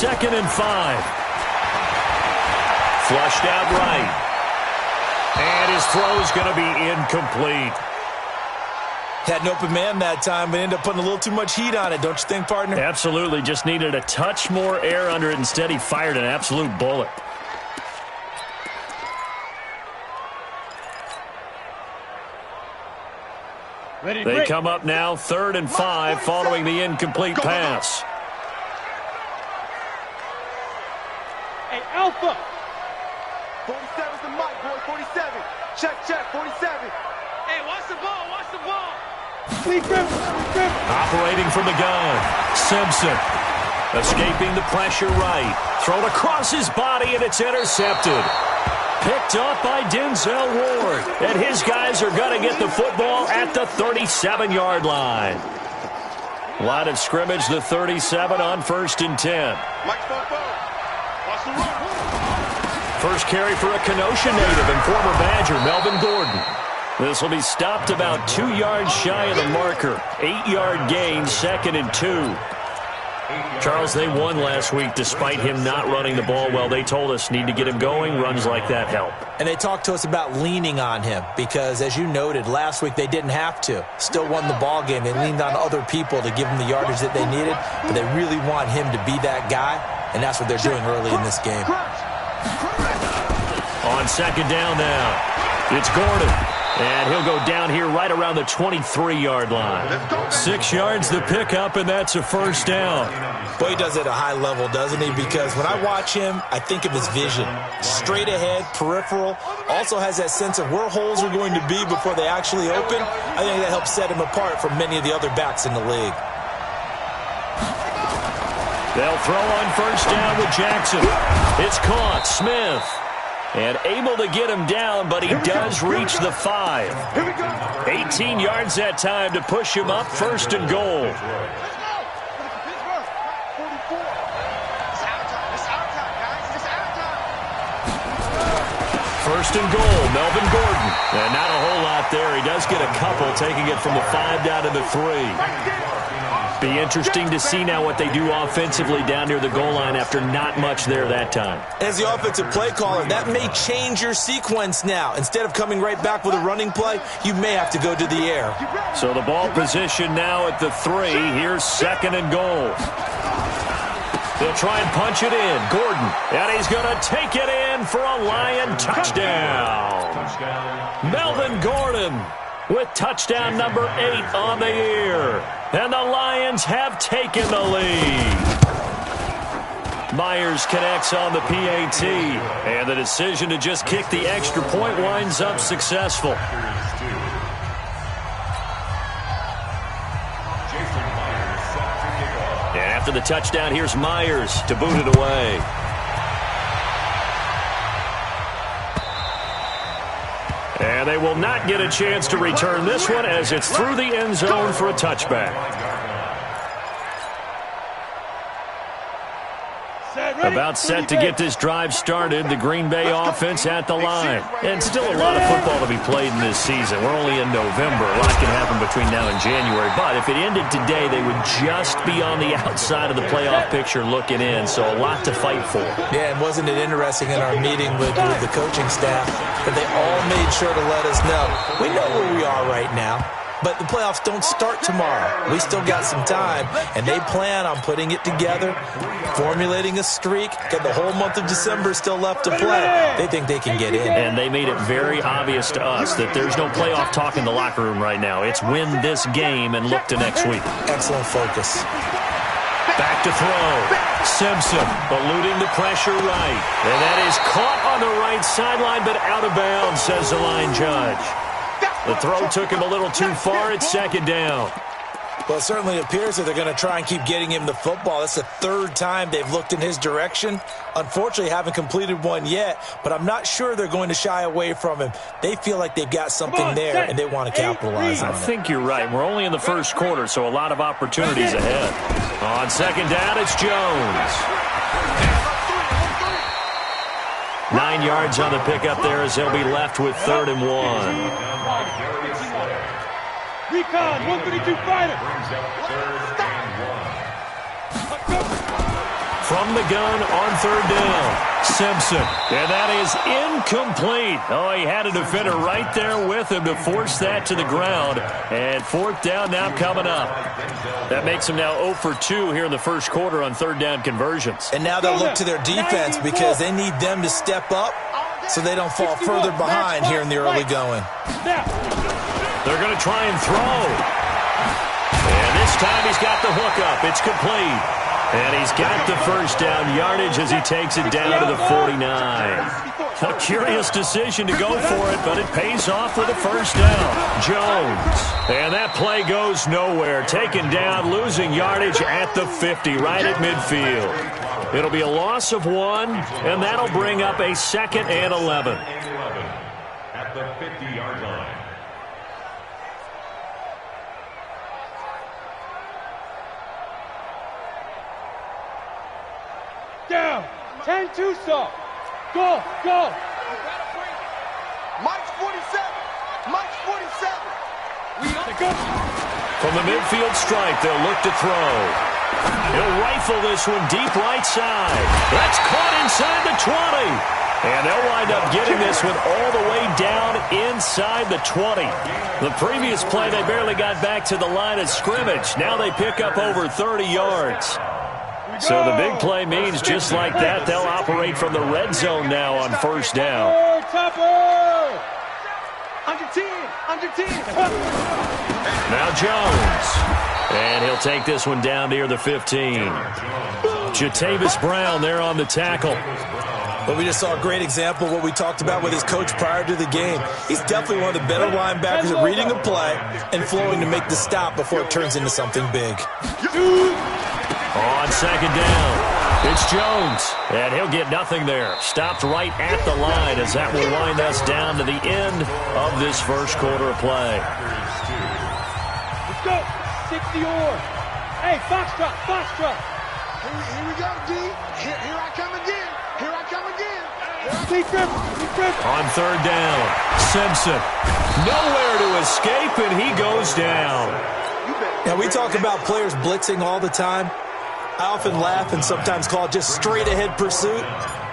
2nd and 5. Flushed out right. And his throw's going to be incomplete. Had an open man that time, but ended up putting a little too much heat on it, don't you think, partner? Absolutely. Just needed a touch more air under it. Instead, he fired an absolute bullet. They come up now, 3rd and 5, following the incomplete pass. Hey, Alpha. 47's the mic, boy. 47. Check, 47. Hey, watch the ball, watch the ball. Lee Griffin. Operating from the gun, Simpson. Escaping the pressure right. Thrown across his body, and it's intercepted. Picked up by Denzel Ward. And his guys are going to get the football at the 37-yard line. Line of scrimmage, the 37 on 1st and 10. Watch the run. First carry for a Kenosha native and former Badger, Melvin Gordon. This will be stopped about 2 yards shy of the marker. 8-yard gain, 2nd and 2. Charles, they won last week despite him not running the ball well. They told us need to get him going. Runs like that help. And they talked to us about leaning on him because, as you noted, last week they didn't have to. Still won the ball game. They leaned on other people to give them the yardage that they needed, but they really want him to be that guy, and that's what they're doing early in this game. On 2nd down now, it's Gordon. And he'll go down here right around the 23-yard line. 6 yards the pickup, and that's a 1st down. Boy, he does it at a high level, doesn't he? Because when I watch him, I think of his vision. Straight ahead, peripheral. Also has that sense of where holes are going to be before they actually open. I think that helps set him apart from many of the other backs in the league. They'll throw on 1st down with Jackson. It's caught. Smith. And able to get him down, but he does reach the 5. 18 yards that time to push him up, 1st and goal. First and goal, Melvin Gordon. And not a whole lot there. He does get a couple, taking it from the 5 down to the 3. Be interesting to see now what they do offensively down near the goal line after not much there that time. As the offensive play caller, that may change your sequence now. Instead of coming right back with a running play, you may have to go to the air. So the ball position now at the 3. Here's 2nd and goal. They'll try and punch it in. Gordon, and he's going to take it in for a Lion touchdown. Melvin Gordon with touchdown number 8 on the year. And the Lions have taken the lead. Myers connects on the PAT. And the decision to just kick the extra point winds up successful. And after the touchdown, here's Myers to boot it away. And they will not get a chance to return this one as it's through the end zone for a touchback. About set to get this drive started. The Green Bay offense at the line. And still a lot of football to be played in this season. We're only in November. A lot can happen between now and January. But if it ended today, they would just be on the outside of the playoff picture looking in. So a lot to fight for. Yeah, and wasn't it interesting in our meeting with the coaching staff that they all made sure to let us know. We know where we are right now. But the playoffs don't start tomorrow. We still got some time, and they plan on putting it together, formulating a streak. Got the whole month of December still left to play. They think they can get in. And they made it very obvious to us that there's no playoff talk in the locker room right now. It's win this game and look to next week. Excellent focus. Back to throw. Simpson eluding the pressure right. And that is caught on the right sideline, but out of bounds, says the line judge. The throw took him a little too far. It's 2nd down. Well, it certainly appears that they're going to try and keep getting him the football. That's the 3rd time they've looked in his direction. Unfortunately, haven't completed one yet, but I'm not sure they're going to shy away from him. They feel like they've got something there, and they want to capitalize on it. I think you're right. We're only in the 1st quarter, so a lot of opportunities ahead. On 2nd down, it's Jones. 9 yards on the pickup there as they'll be left with 3rd and 1. Recon, 132 fighter. from the gun on third down. Simpson, and that is incomplete. Oh, he had a defender right there with him to force that to the ground. And fourth down now coming up. That makes him now 0 for 2 here in the first quarter on third down conversions. And now they'll look to their defense because they need them to step up so they don't fall further behind here in the early going. They're going to try and throw. And this time he's got the hook up. It's complete. And he's got the first down yardage as he takes it down to the 49. A curious decision to go for it, but it pays off with a first down. Jones. And that play goes nowhere. Taken down, losing yardage at the 50, right at midfield. It'll be a loss of 1, and that'll bring up a 2nd and 11. At the 50-yard line. Down. 10-2 soft. Go. Mike's 47. Mike's 47. From the midfield stripe, they'll look to throw. He'll rifle this one deep right side. That's caught inside the 20. And they'll wind up getting this one all the way down inside the 20. The previous play, they barely got back to the line of scrimmage. Now they pick up over 30 yards. So the big play means just like that, they'll operate from the red zone now on first down. Under 10. Now Jones. And he'll take this one down near the 15. Jatavis Brown there on the tackle. But we just saw a great example of what we talked about with his coach prior to the game. He's definitely one of the better linebackers at reading a play and flowing to make the stop before it turns into something big. On second down, it's Jones, and he'll get nothing there. Stopped right at the line as that will wind us down to the end of this first quarter of play. Let's go. 60 or. Hey, Foxtrot. Here we go, D. Here I come again. On third down, Simpson. Nowhere to escape, and he goes down. Now, we talk about players blitzing all the time. I often laugh and sometimes call it just straight-ahead pursuit.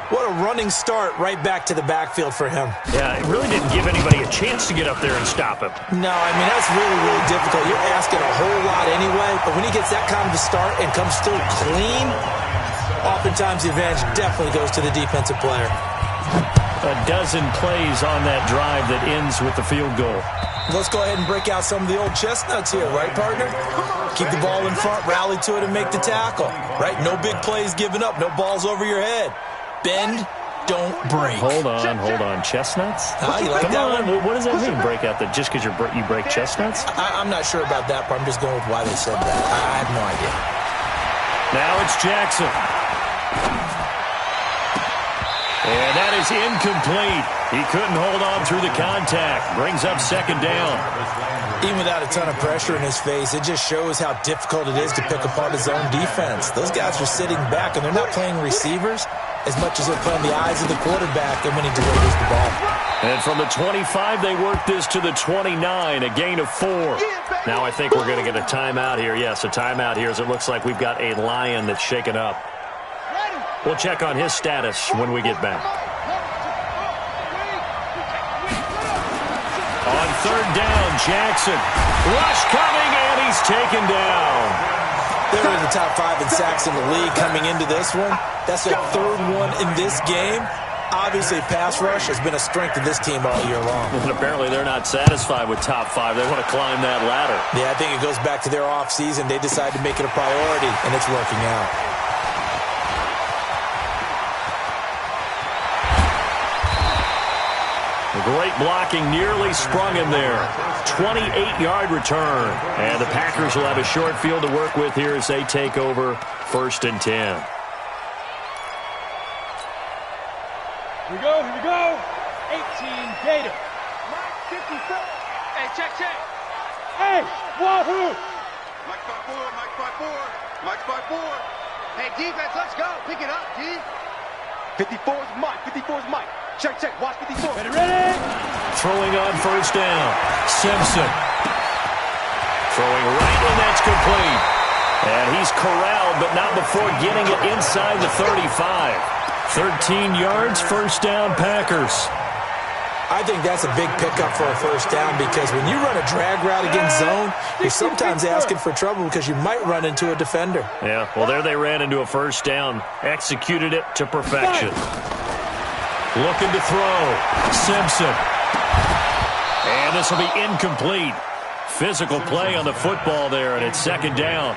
What a running start right back to the backfield for him. Yeah, it really didn't give anybody a chance to get up there and stop him. No, I mean, that's really, really difficult. You're asking a whole lot anyway, but when he gets that kind of a start and comes through clean, oftentimes the advantage definitely goes to the defensive player. A dozen plays on that drive that ends with the field goal. Let's go ahead and break out some of the old chestnuts here, right, partner? Keep the ball in front, rally to it, and make the tackle, right? No big plays given up, no balls over your head. Bend, don't break. Hold on. Chestnuts? You like Come that on, one? what does that mean, break out? That just because you break chestnuts? I'm not sure about that part. I'm just going with why they said that. I have no idea. Now it's Jackson. And that is incomplete. He couldn't hold on through the contact. Brings up second down. Even without a ton of pressure in his face, it just shows how difficult it is to pick apart his own defense. Those guys are sitting back, and they're not playing receivers as much as they're playing the eyes of the quarterback and when he delivers the ball. And from the 25, they work this to the 29, a gain of 4. Now I think we're going to get a timeout here. Yes, a timeout here as it looks like we've got a Lion that's shaken up. We'll check on his status when we get back. On third down, Jackson. Rush coming, and he's taken down. They're in the top 5 in sacks in the league coming into this one. That's their third one in this game. Obviously, pass rush has been a strength of this team all year long. And apparently they're not satisfied with top 5. They want to climb that ladder. Yeah, I think it goes back to their offseason. They decided to make it a priority, and it's working out. Great blocking, nearly sprung him there. 28-yard return. And the Packers will have a short field to work with here as they take over first and 10. Here we go. 18, Gator. Hey, check. Hey, Wahoo! Mike 5-4. Mike 5-4. Hey, defense, let's go. Pick it up, D. 54's Mike. Check. Watch 54. Ready? Throwing on first down. Simpson. Throwing right, and that's complete. And he's corralled, but not before getting it inside the 35. 13 yards, first down, Packers. I think that's a big pickup for a first down because when you run a drag route against zone, you're sometimes asking for trouble because you might run into a defender. Yeah, well, there they ran into a first down. Executed it to perfection. Looking to throw. Simpson. And this will be incomplete. Physical play on the football there, and it's second down.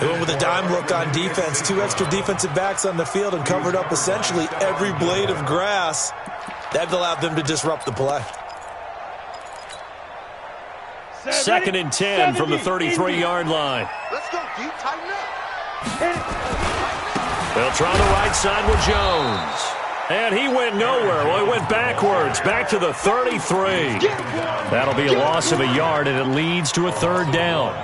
They went with a dime look on defense. 2 extra defensive backs on the field and covered up essentially every blade of grass. That allowed them to disrupt the play. Second and 10 from the 33-yard line. Let's go, D. Tighten up. They'll try the right side with Jones. And he went nowhere. Well, he went backwards, back to the 33. That'll be a loss of a yard, and it leads to a third down.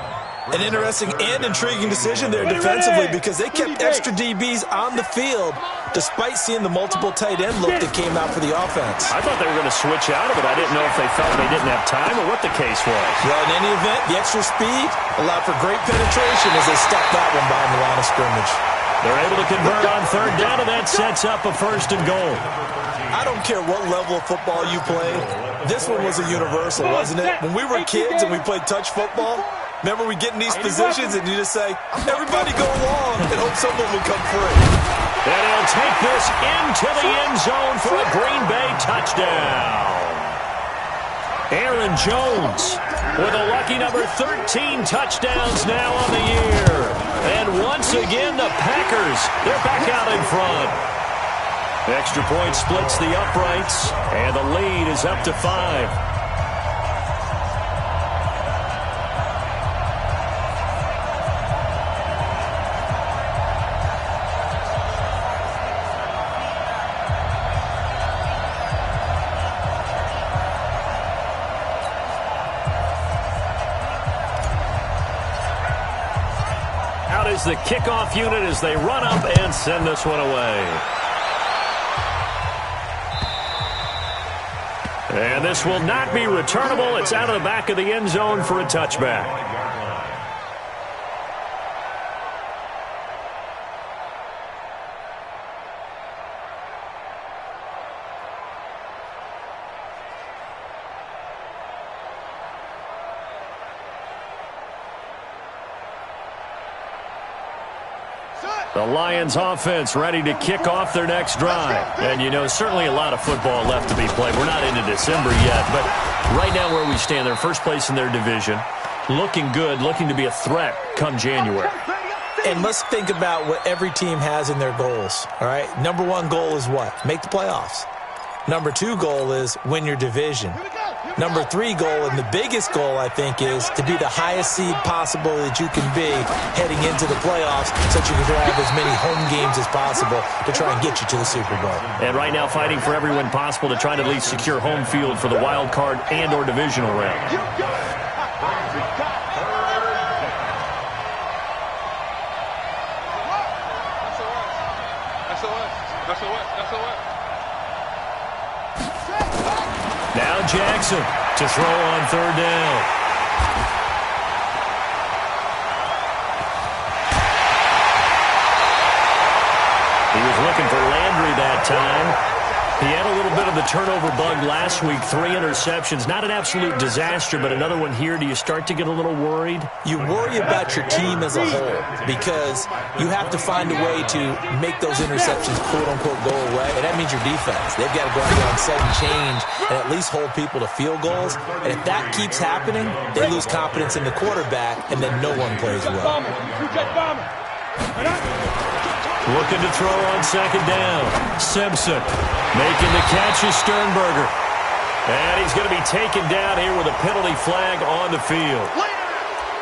An interesting and intriguing decision there defensively because they kept extra DBs on the field despite seeing the multiple tight end look that came out for the offense. I thought they were going to switch out of it. I didn't know if they felt they didn't have time or what the case was. Well, in any event, the extra speed allowed for great penetration as they stuck that one behind the line of scrimmage. They're able to convert on third down, and that sets up a first and goal. I don't care what level of football you played. This one was a universal, wasn't it? When we were kids and we played touch football, remember we get in these positions and you just say, everybody go along and hope someone will come free. And he'll take this into the end zone for a Green Bay touchdown. Aaron Jones with a lucky number 13 touchdowns now on the year. And once again, the Packers, they're back out in front. Extra point splits the uprights, and the lead is up to 5. Out is the kickoff unit as they run up and send this one away. And this will not be returnable. It's out of the back of the end zone for a touchback. The Lions offense ready to kick off their next drive. And, you know, certainly a lot of football left to be played. We're not into December yet, but right now where we stand, they're first place in their division. Looking good, looking to be a threat come January. And let's think about what every team has in their goals, all right? Number 1 goal is what? Make the playoffs. Number 2 goal is win your division. Number 3 goal, and the biggest goal, I think, is to be the highest seed possible that you can be heading into the playoffs so that you can have as many home games as possible to try and get you to the Super Bowl. And right now fighting for every win possible to try to at least secure home field for the wild card and or divisional round. Now Jackson to throw on third down. He was looking for Landry that time. He had a little bit of the turnover bug last week, 3 interceptions. Not an absolute disaster, but another one here. Do you start to get a little worried? You worry about your team as a whole because you have to find a way to make those interceptions, quote-unquote, go away, and that means your defense. They've got to go out there and sudden change and at least hold people to field goals. And if that keeps happening, they lose confidence in the quarterback, and then no one plays well. Looking to throw on second down. Simpson making the catch is Sternberger. And he's going to be taken down here with a penalty flag on the field.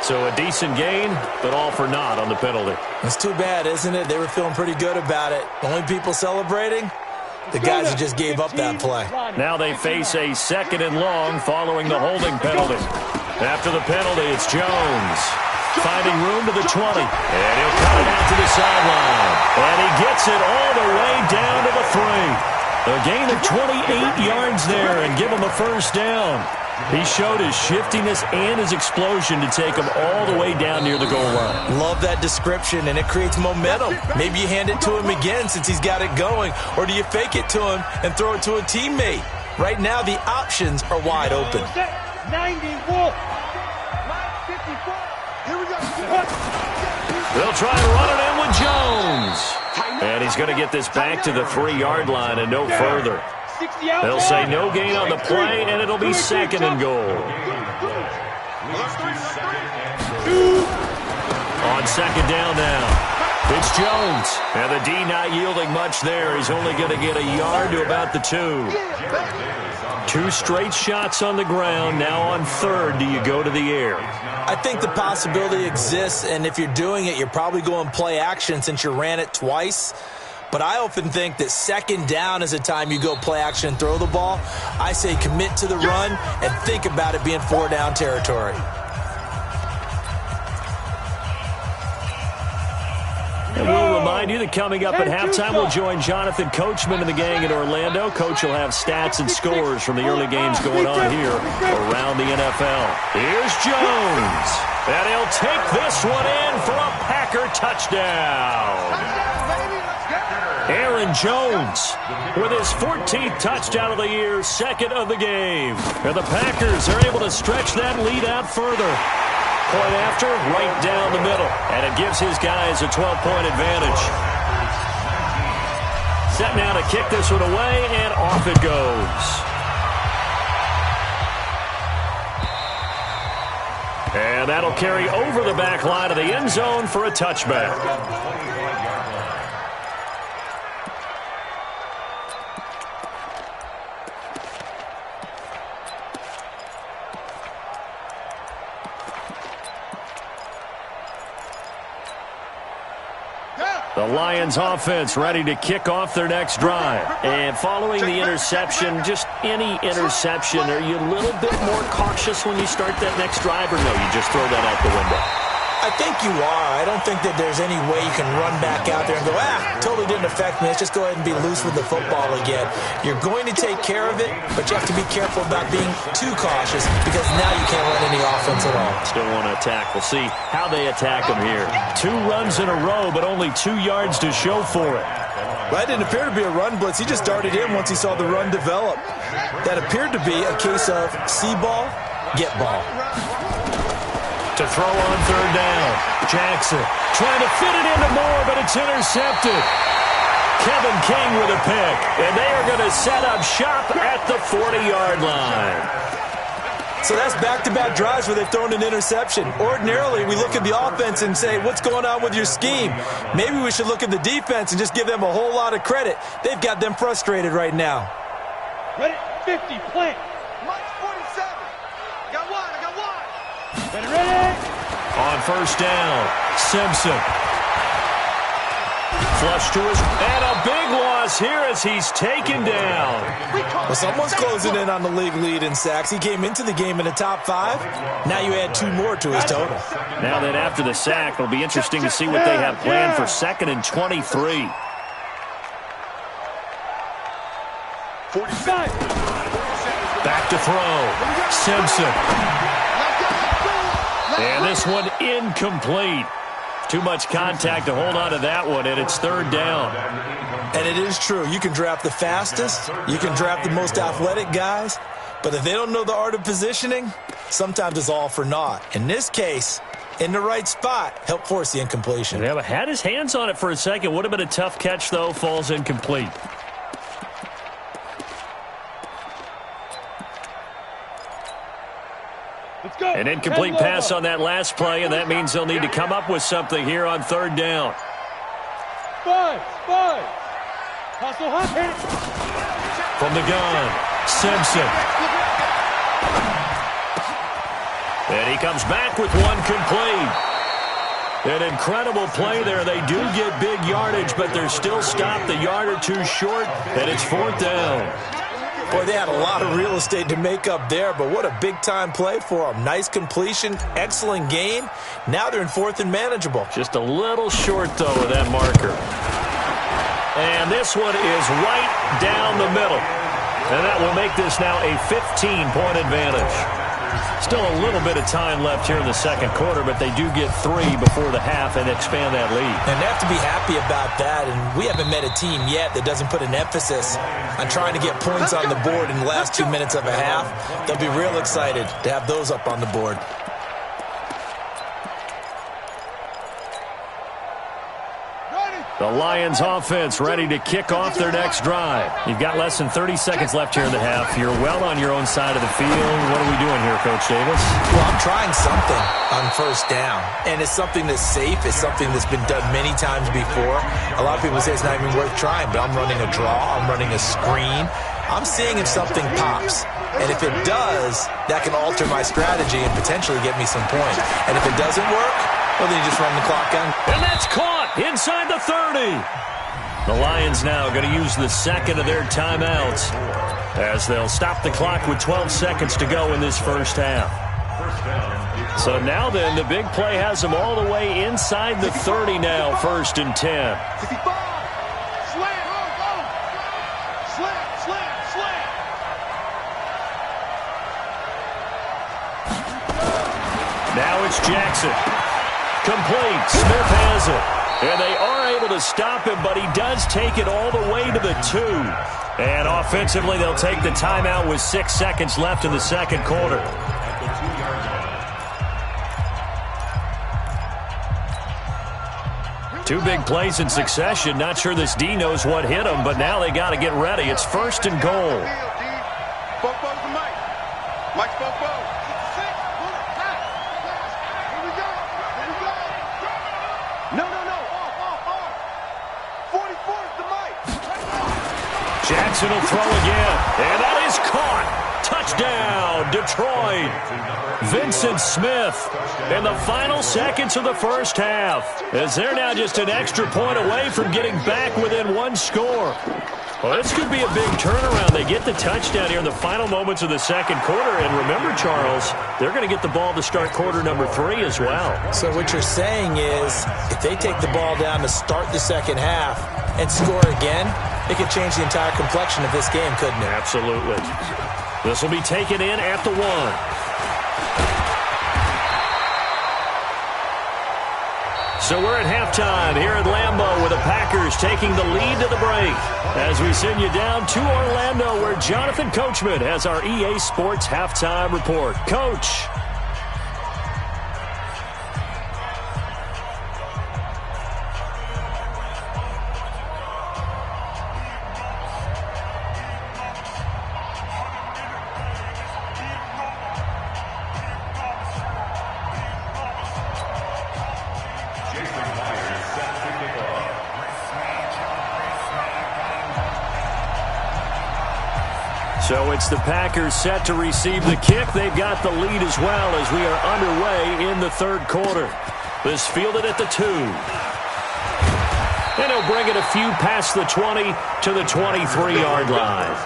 So a decent gain, but all for naught on the penalty. It's too bad, isn't it? They were feeling pretty good about it. Only people celebrating? The guys who just gave up that play. Now they face a second and long following the holding penalty. After the penalty, it's Jones. Finding room to the 20. And he'll cut it out to the sideline. And he gets it all the way down to the 3. A gain of 28 yards there and give him a first down. He showed his shiftiness and his explosion to take him all the way down near the goal line. Love that description, and it creates momentum. Maybe you hand it to him again since he's got it going, or do you fake it to him and throw it to a teammate? Right now, the options are wide open. 90, Wolf. 54. Here we go. They'll try and run it in with Jones. And he's going to get this back to the 3-yard line and no further. They'll say no gain on the play, and it'll be second and goal. On second down now. It's Jones. And the D not yielding much there. He's only going to get a yard to about the 2. 2 straight shots on the ground. Now on third, do you go to the air? I think the possibility exists, and if you're doing it, you're probably going play action since you ran it twice. But I often think that second down is a time you go play action and throw the ball. I say commit to the run and think about it being 4-down territory. And we'll remind you that coming up at halftime, we'll join Jonathan Coachman and the gang in Orlando. Coach will have stats and scores from the early games going on here around the NFL. Here's Jones. And he'll take this one in for a Packer touchdown. Aaron Jones with his 14th touchdown of the year, second of the game. And the Packers are able to stretch that lead out further. Point after, right down the middle. And it gives his guys a 12-point advantage. Set now to kick this one away, and off it goes. And that'll carry over the back line of the end zone for a touchback. The Lions offense ready to kick off their next drive. And following the interception, just any interception, are you a little bit more cautious when you start that next drive, or no, you just throw that out the window? I think you are. I don't think that there's any way you can run back out there and go, totally didn't affect me. Let's just go ahead and be loose with the football again. You're going to take care of it, but you have to be careful about being too cautious because now you can't run any offense at all. Still want to attack. We'll see how they attack him here. 2 runs in a row, but only 2 yards to show for it. That didn't appear to be a run blitz. He just darted in once he saw the run develop. That appeared to be a case of see ball, get ball. To throw on third down. Jackson trying to fit it into Moore, but it's intercepted. Kevin King with a pick, and they are going to set up shop at the 40-yard line. So that's back-to-back drives where they've thrown an interception. Ordinarily, we look at the offense and say, what's going on with your scheme? Maybe we should look at the defense and just give them a whole lot of credit. They've got them frustrated right now. Ready? 50, play. Mike 47. I got one. Ready? On first down, Simpson. Flush to his, and a big loss here as he's taken down. Well, someone's closing in on the league lead in sacks. He came into the game in the top 5. Now you add 2 more to his total. Now that after the sack, it'll be interesting to see what they have planned for 2nd and 23. 45. Back to throw. Simpson. And this one incomplete. Too much contact to hold on to that one, and it's third down. And it is true. You can draft the fastest. You can draft the most athletic guys. But if they don't know the art of positioning, sometimes it's all for naught. In this case, in the right spot, help force the incompletion. Yeah, but had his hands on it for a second. Would have been a tough catch, though. Falls incomplete. An incomplete pass on that last play, and that means they'll need to come up with something here on third down. 5. Hustle, hit. From the gun, Simpson. And he comes back with one complete. An incredible play there. They do get big yardage, but they're still stopped a yard or 2 short, and it's 4th down. Boy, they had a lot of real estate to make up there, but what a big-time play for them. Nice completion, excellent gain. Now they're in 4th and manageable. Just a little short, though, of that marker. And this one is right down the middle. And that will make this now a 15-point advantage. Still a little bit of time left here in the second quarter, but they do get 3 before the half and expand that lead. And they have to be happy about that, and we haven't met a team yet that doesn't put an emphasis on trying to get points on the board in the last 2 minutes of a half. They'll be real excited to have those up on the board. The Lions offense ready to kick off their next drive. You've got less than 30 seconds left here in the half. You're well on your own side of the field. What are we doing here, Coach Davis? Well, I'm trying something on first down, and it's something that's safe. It's something that's been done many times before. A lot of people say it's not even worth trying, but I'm running a draw. I'm running a screen. I'm seeing if something pops. And if it does, that can alter my strategy and potentially get me some points. And if it doesn't work, well, then you just run the clock out. And that's caught inside the 30. The Lions now going to use the second of their timeouts as they'll stop the clock with 12 seconds to go in this first half. So now then, the big play has them all the way inside the 30 now, 1st and 10. 55. Slam. Go. Slam. Now it's Jackson. Complete. Smith has it. And they are able to stop him, but he does take it all the way to the 2. And offensively, they'll take the timeout with 6 seconds left in the second quarter. Two big plays in succession. Not sure this D knows what hit him, but now they got to get ready. It's 1st and goal. Bobo's the Mike. Mike's Bobo. No. Off. 44 is the Mike. Jackson will throw again. And that is caught. Touchdown, Detroit. Vincent Smith in the final seconds of the first half, as they're now just an extra point away from getting back within 1 score. Well, this could be a big turnaround. They get the touchdown here in the final moments of the second quarter. And remember, Charles, they're going to get the ball to start quarter number 3 as well. So what you're saying is if they take the ball down to start the second half and score again, it could change the entire complexion of this game, couldn't it? Absolutely. This will be taken in at the 1. So we're at halftime here at Lambeau with the Packers taking the lead to the break as we send you down to Orlando where Jonathan Coachman has our EA Sports halftime report. Coach. So it's the Packers set to receive the kick. They've got the lead as well as we are underway in the third quarter. This fielded at the 2. And he'll bring it a few past the 20 to the 23-yard line.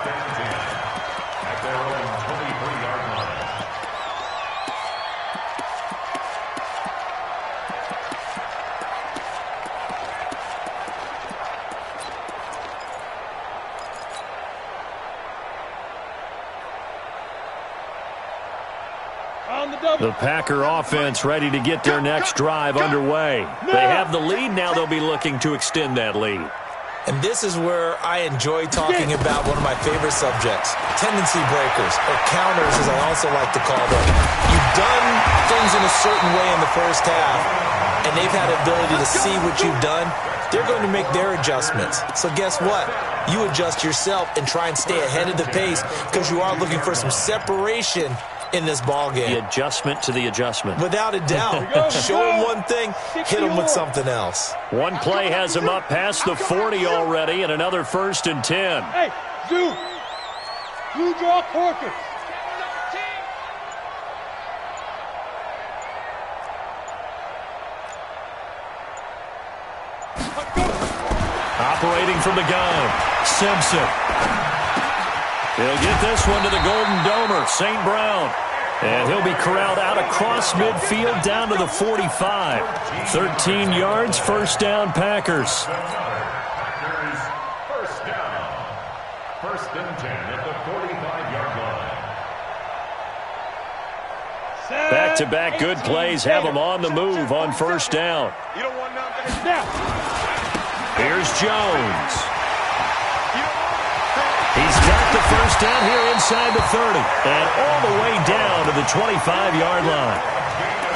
The Packer offense ready to get their next drive underway. They have the lead now. They'll be looking to extend that lead. And this is where I enjoy talking about one of my favorite subjects, tendency breakers, or counters as I also like to call them. You've done things in a certain way in the first half, and they've had the ability to see what you've done. They're going to make their adjustments. So guess what? You adjust yourself and try and stay ahead of the pace because you are looking for some separation in this ball game. The adjustment to the adjustment. Without a doubt. Show them one thing, hit them with something else. One play has him up past the 40 already, and another 1st and 10. Hey, Zoo. You draw quarters. Operating from the gun, Simpson. He'll get this one to the Golden Domer, St. Brown. And he'll be corralled out across midfield down to the 45. 13 yards, first down, Packers. First and 10 at the 45-yard line. Back-to-back good plays have them on the move on first down. You don't want none. Here's Jones. He's got the first down here inside the 30 and all the way down to the 25-yard line.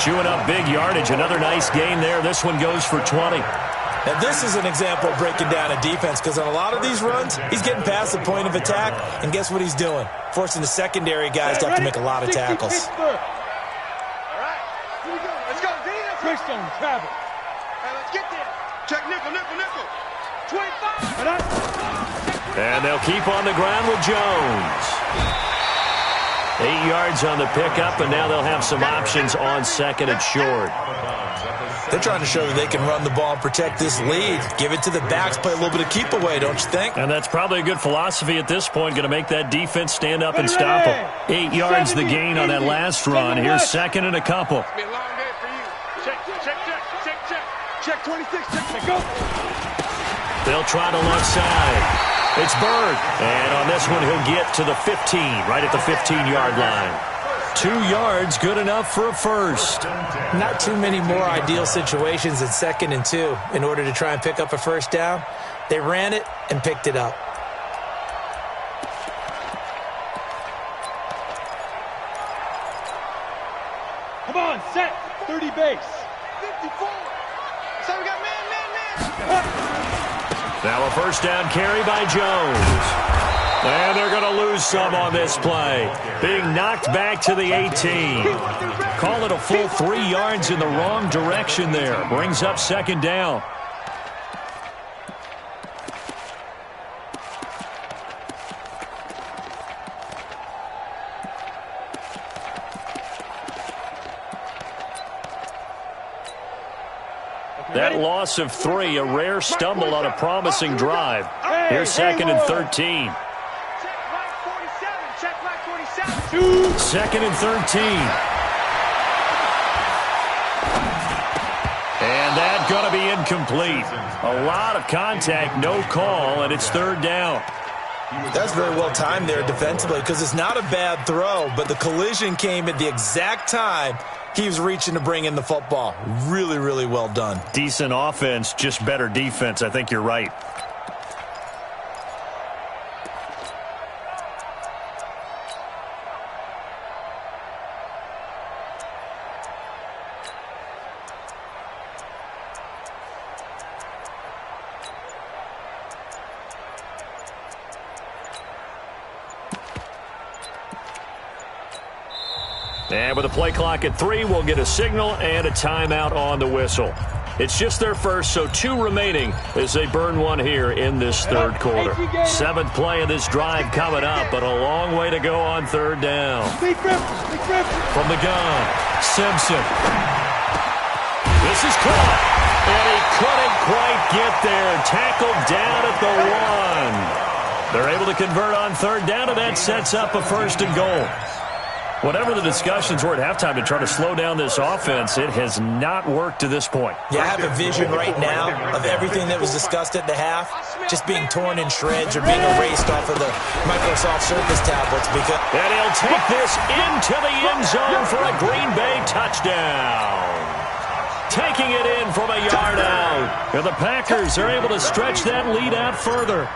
Chewing up big yardage. Another nice gain there. This one goes for 20. Now, this is an example of breaking down a defense because on a lot of these runs, he's getting past the point of attack, and guess what he's doing? Forcing the secondary guys to have to make a lot of tackles. All right, here we go. Let's go, D. Let's go. Travel. All right, let's get there. Check nickel, nickel, nickel. 25. And they'll keep on the ground with Jones. 8 yards on the pickup, and now they'll have some options on second and short. They're trying to show that they can run the ball and protect this lead. Give it to the backs, play a little bit of keep away, don't you think? And that's probably a good philosophy at this point, going to make that defense stand up and stop them. 8 yards the gain on that last run. Here's second and a couple. It's been a long day for you. Check, check, check, check, check. Check 26, check, go. They'll try to left side. It's Bird. And on this one, he'll get to the 15, right at the 15-yard line. 2 yards, good enough for a first. Not too many more ideal situations at 2nd and 2 in order to try and pick up a first down. They ran it and picked it up. Come on, set. 30 base. 54. So we got man. Now a first down carry by Jones. And they're going to lose some on this play. Being knocked back to the 18. Call it a full 3 yards in the wrong direction there. Brings up second down. That loss of 3, a rare stumble on a promising drive. Here's second and 13. Check right 47. Check right 47. Second and 13. And that's going to be incomplete. A lot of contact, no call, and it's third down. That's very well timed there defensively because it's not a bad throw, but the collision came at the exact time he was reaching to bring in the football. Really, really well done. Decent offense, just better defense. I think you're right. And with a play clock at 3, we'll get a signal and a timeout on the whistle. It's just their first, so 2 remaining as they burn one here in this third quarter. 7th play of this drive coming up, but a long way to go on third down. From the gun, Simpson. This is caught, and he couldn't quite get there. Tackled down at the 1. They're able to convert on third down, and that sets up a first and goal. Whatever the discussions were at halftime to try to slow down this offense, it has not worked to this point. Yeah, I have a vision right now of everything that was discussed at the half just being torn in shreds or being erased off of the Microsoft Surface tablets. And he'll take this into the end zone for a Green Bay touchdown. Taking it in from a yard out. And the Packers are able to stretch that lead out further.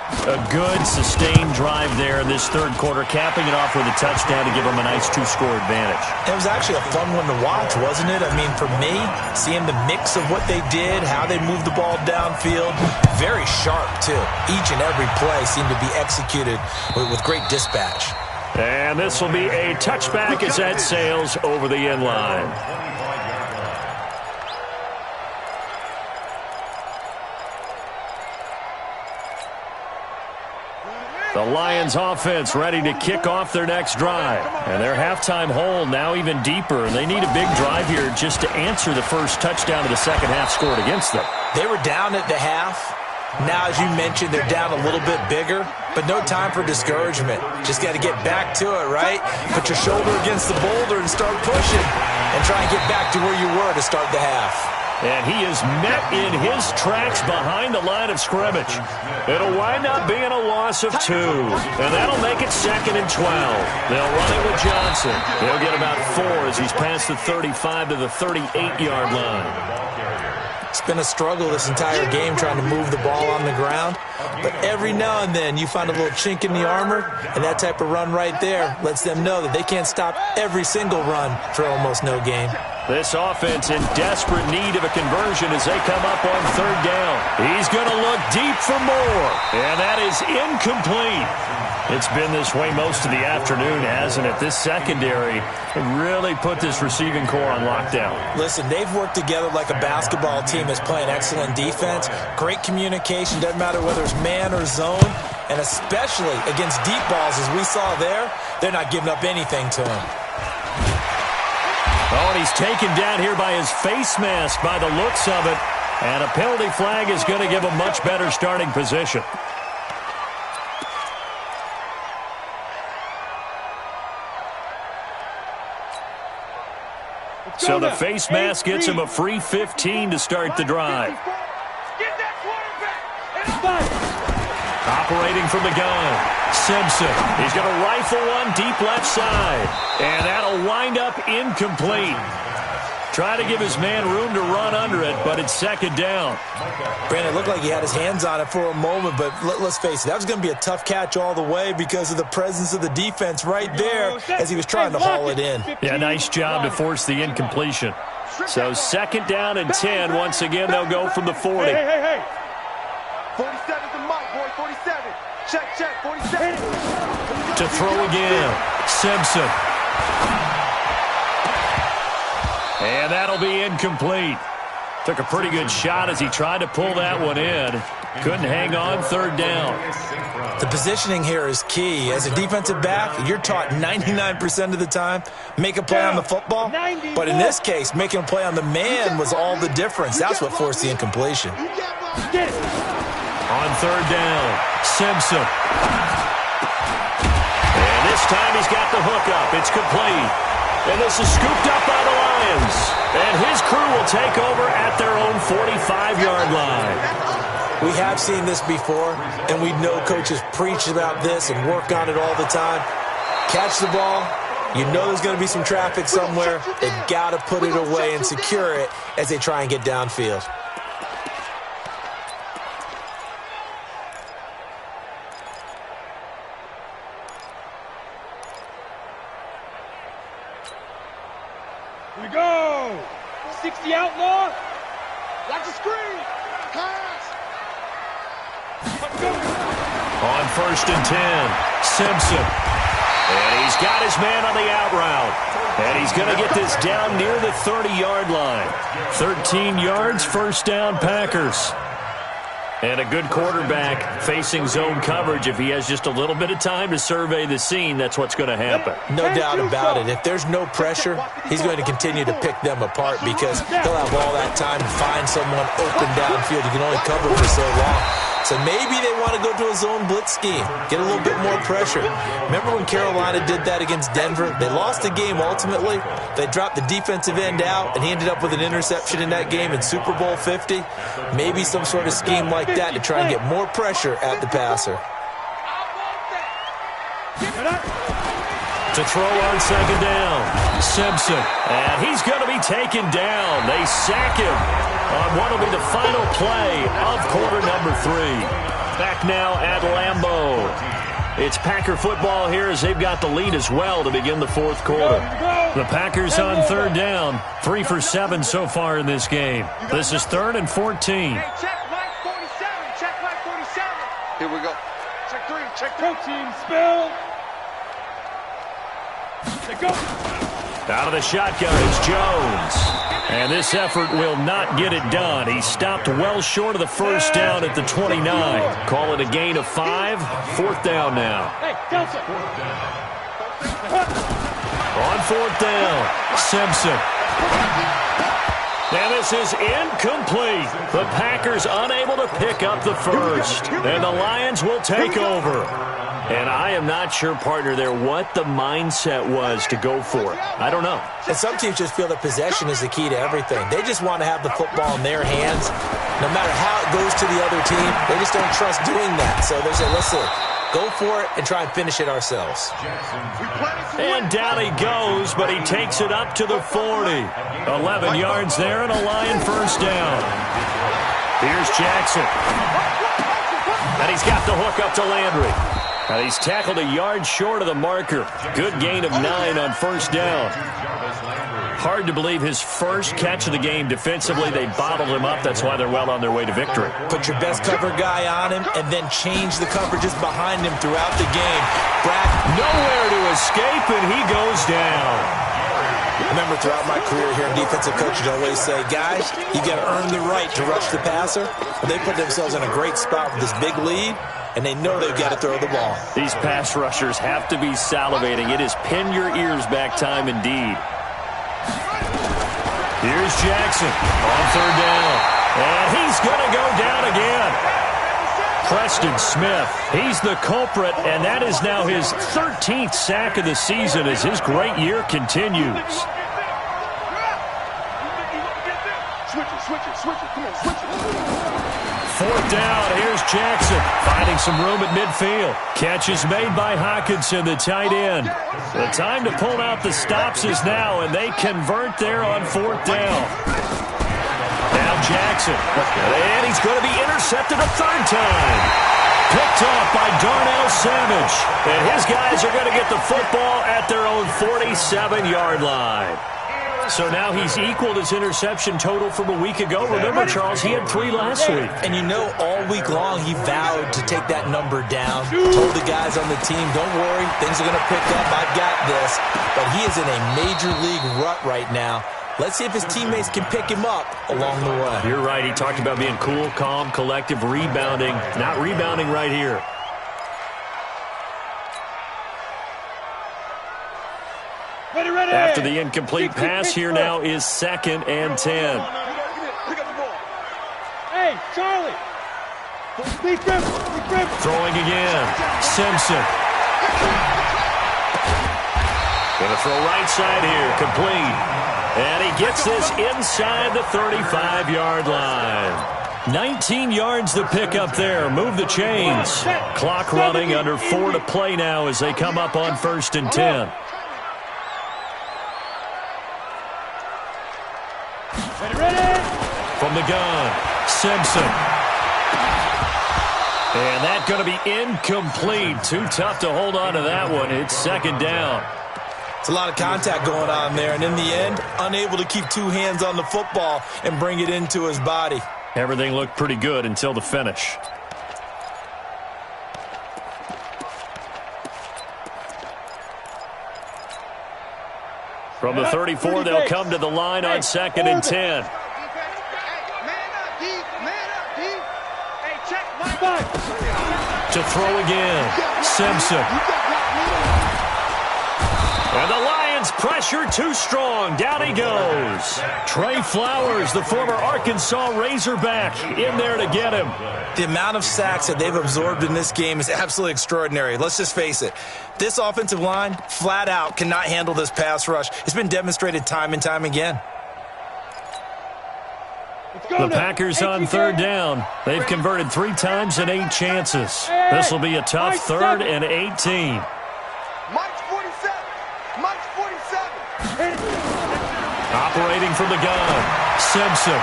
A good, sustained drive there in this third quarter, capping it off with a touchdown to give them a nice 2-score advantage. It was actually a fun one to watch, wasn't it? I mean, for me, seeing the mix of what they did, how they moved the ball downfield, very sharp, too. Each and every play seemed to be executed with great dispatch. And this will be a touchback as that sails over the end line. The Lions offense ready to kick off their next drive. And their halftime hole now even deeper. And they need a big drive here just to answer the first touchdown of the second half scored against them. They were down at the half. Now, as you mentioned, they're down a little bit bigger, but no time for discouragement. Just got to get back to it, right? Put your shoulder against the boulder and start pushing and try and get back to where you were to start the half. And he is met in his tracks behind the line of scrimmage. It'll wind up being a loss of 2. And that'll make it 2nd and 12. They'll run it with Johnson. He'll get about 4 as he's past the 35 to the 38-yard line. It's been a struggle this entire game trying to move the ball on the ground. But every now and then you find a little chink in the armor, and that type of run right there lets them know that they can't stop every single run for almost no gain. This offense in desperate need of a conversion as they come up on 3rd down. He's going to look deep for more, and that is incomplete. It's been this way most of the afternoon, hasn't it? This secondary really put this receiving core on lockdown. Listen, they've worked together like a basketball team that's playing excellent defense. Great communication, doesn't matter whether it's man or zone. And especially against deep balls, as we saw there, they're not giving up anything to him. Oh, and he's taken down here by his face mask by the looks of it. And a penalty flag is going to give a much better starting position. So the face mask gets him a free 15 to start the drive. Get that quarterback. Operating from the gun, Simpson. He's going to rifle one deep left side. And that'll wind up incomplete. Try to give his man room to run under it, but it's 2nd down. Brandon, it looked like he had his hands on it for a moment, but let's face it, that was going to be a tough catch all the way because of the presence of the defense right there as he was trying to haul it in. Yeah, nice job to force the incompletion. So 2nd down and 10. Once again, they'll go from the 40. Hey. 47's the mic, boy. 47. Check. 47. To throw again, Simpson. And that'll be incomplete. Took a pretty good shot as he tried to pull that one in. Couldn't hang on 3rd down. The positioning here is key. As a defensive back, you're taught 99% of the time, make a play on the football. But in this case, making a play on the man was all the difference. That's what forced the incompletion. On 3rd down, Simpson. And this time he's got the hook up. It's complete. And this is scooped up by the Lions. And his crew will take over at their own 45-yard line. We have seen this before, and we know coaches preach about this and work on it all the time. Catch the ball. You know there's going to be some traffic somewhere. They've got to put it away and secure it as they try and get downfield. We go. 60 outlaw. Watch the screen. Pass. Let's go. On 1st and 10, Simpson. And he's got his man on the out route. And he's going to get this down near the 30-yard line. 13 yards, 1st down, Packers. And a good quarterback facing zone coverage. If he has just a little bit of time to survey the scene, that's what's going to happen. No doubt about it. If there's no pressure, he's going to continue to pick them apart because he'll have all that time to find someone open downfield. He can only cover for so long. So maybe they want to go to a zone blitz scheme, get a little bit more pressure. Remember when Carolina did that against Denver? They lost the game ultimately. They dropped the defensive end out, and he ended up with an interception in that game in Super Bowl 50. Maybe some sort of scheme like that to try and get more pressure at the passer. To throw on 2nd down, Simpson. And he's going to be taken down. They sack him on what will be the final play of quarter number 3. Back now at Lambeau. It's Packer football here as they've got the lead as well to begin the 4th quarter. The Packers on 3rd down, 3 for 7 so far in this game. This is 3rd and 14. Hey, check line 47. Check line 47. Here we go. Check 3. Check 2. Team spill. Go. Out of the shotgun is Jones. And this effort will not get it done. He stopped well short of the 1st down at the 29. Call it a gain of 5. 4th down now. Hey, Delta. On 4th down, Simpson. And this is incomplete. The Packers unable to pick up the 1st. And the Lions will take over. And I am not sure, partner, there what the mindset was to go for it. I don't know. And some teams just feel that possession is the key to everything. They just want to have the football in their hands. No matter how it goes to the other team, they just don't trust doing that. So they say, listen, go for it and try and finish it ourselves. And down he goes, but he takes it up to the 40. 11 yards there and a Lion first down. Here's Jackson. And he's got the hook up to Landry. And he's tackled a yard short of the marker. Good gain of 9 on first down. Hard to believe his first catch of the game defensively. They bottled him up. That's why they're well on their way to victory. Put your best cover guy on him and then change the coverages behind him throughout the game. Brack, nowhere to escape, and he goes down. I remember throughout my career here, defensive coaches always say, guys, you got to earn the right to rush the passer. Well, they put themselves in a great spot with this big lead, and they know they've got to throw the ball. These pass rushers have to be salivating. It is pin your ears back time indeed. Here's Jackson on third down. And he's going to go down again. Preston Smith, he's the culprit, and that is now his 13th sack of the season as his great year continues. Fourth down, here's Jackson, finding some room at midfield. Catch is made by Hawkinson, the tight end. The time to pull out the stops is now, and they convert there on fourth down. Now Jackson, and he's going to be intercepted a third time. Picked off by Darnell Savage. And his guys are going to get the football at their own 47-yard line. So now he's equaled his interception total from a week ago. Remember, Charles, he had 3 last week. And you know, all week long he vowed to take that number down. Told the guys on the team, don't worry, things are going to pick up. I've got this. But he is in a major league rut right now. Let's see if his teammates can pick him up along the way. You're right. He talked about being cool, calm, collective, rebounding. Not rebounding right here. After the incomplete pass, here now is 2nd and 10. Hey, Charlie. Throwing again. Simpson. Going to throw right side here. Complete. And he gets this inside the 35-yard line. 19 yards to pick up there. Move the chains. Clock running, under 4 to play now as they come up on 1st and 10. From the gun, Simpson. And that's going to be incomplete. Too tough to hold on to that one. It's 2nd down. It's a lot of contact going on there, and in the end, unable to keep 2 hands on the football and bring it into his body. Everything looked pretty good until the finish. From the 34, they'll come to the line on 2nd and 10. To throw again, Simpson. And the Lions pressure too strong. Down he goes. Trey Flowers, the former Arkansas Razorback, in there to get him. The amount of sacks that they've absorbed in this game is absolutely extraordinary. Let's just face it. This offensive line, flat out, cannot handle this pass rush. It's been demonstrated time and time again. The Packers on 3rd down. They've converted 3 times in 8 chances. This will be a tough 3rd and 18. Operating from the gun, Simpson.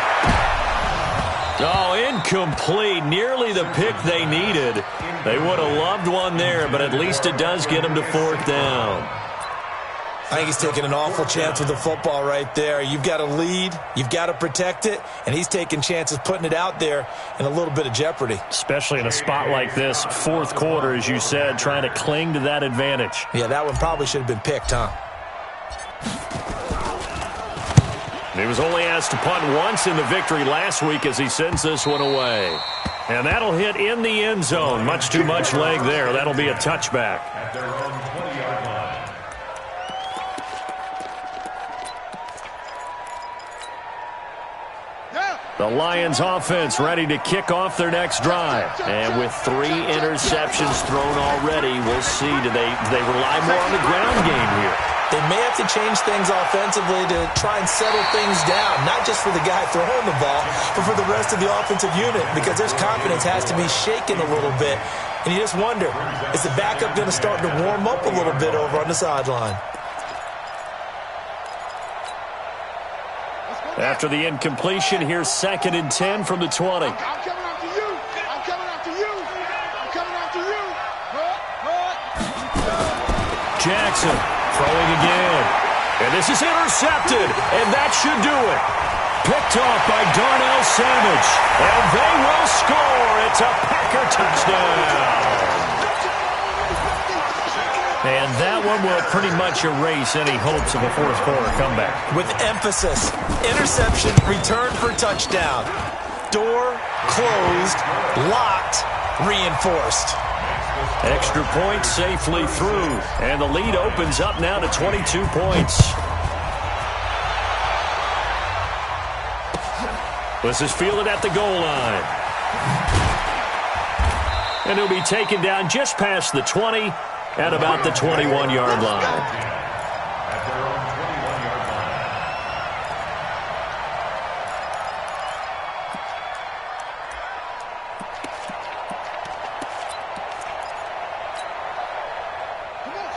Oh, incomplete. Nearly the pick they needed. They would have loved one there, but at least it does get them to 4th down. I think he's taking an awful chance with the football right there. You've got to lead, you've got to protect it, and he's taking chances putting it out there in a little bit of jeopardy. Especially in a spot like this, 4th quarter, as you said, trying to cling to that advantage. Yeah, that one probably should have been picked, huh? He was only asked to punt once in the victory last week as he sends this one away. And that'll hit in the end zone. Much too much leg there. That'll be a touchback. At their own 20-yard line. The Lions offense ready to kick off their next drive. And with 3 interceptions thrown already, we'll see. Do they rely more on the ground game here? They may have to change things offensively to try and settle things down, not just for the guy throwing the ball, but for the rest of the offensive unit, because their confidence has to be shaken a little bit. And you just wonder, is the backup going to start to warm up a little bit over on the sideline? After the incompletion, here's 2nd and 10 from the 20. I'm coming after you. I'm coming after you. I'm coming after you. Jackson throwing again. And this is intercepted, and that should do it. Picked off by Darnell Savage. And they will score. It's a Packer touchdown. And that one will pretty much erase any hopes of a fourth-quarter comeback. With emphasis, interception, return for touchdown. Door closed, locked, reinforced. Extra point safely through. And the lead opens up now to 22 points. This is fielded at the goal line. And he'll be taken down just past the 20 at about the 21-yard line. At their own 21-yard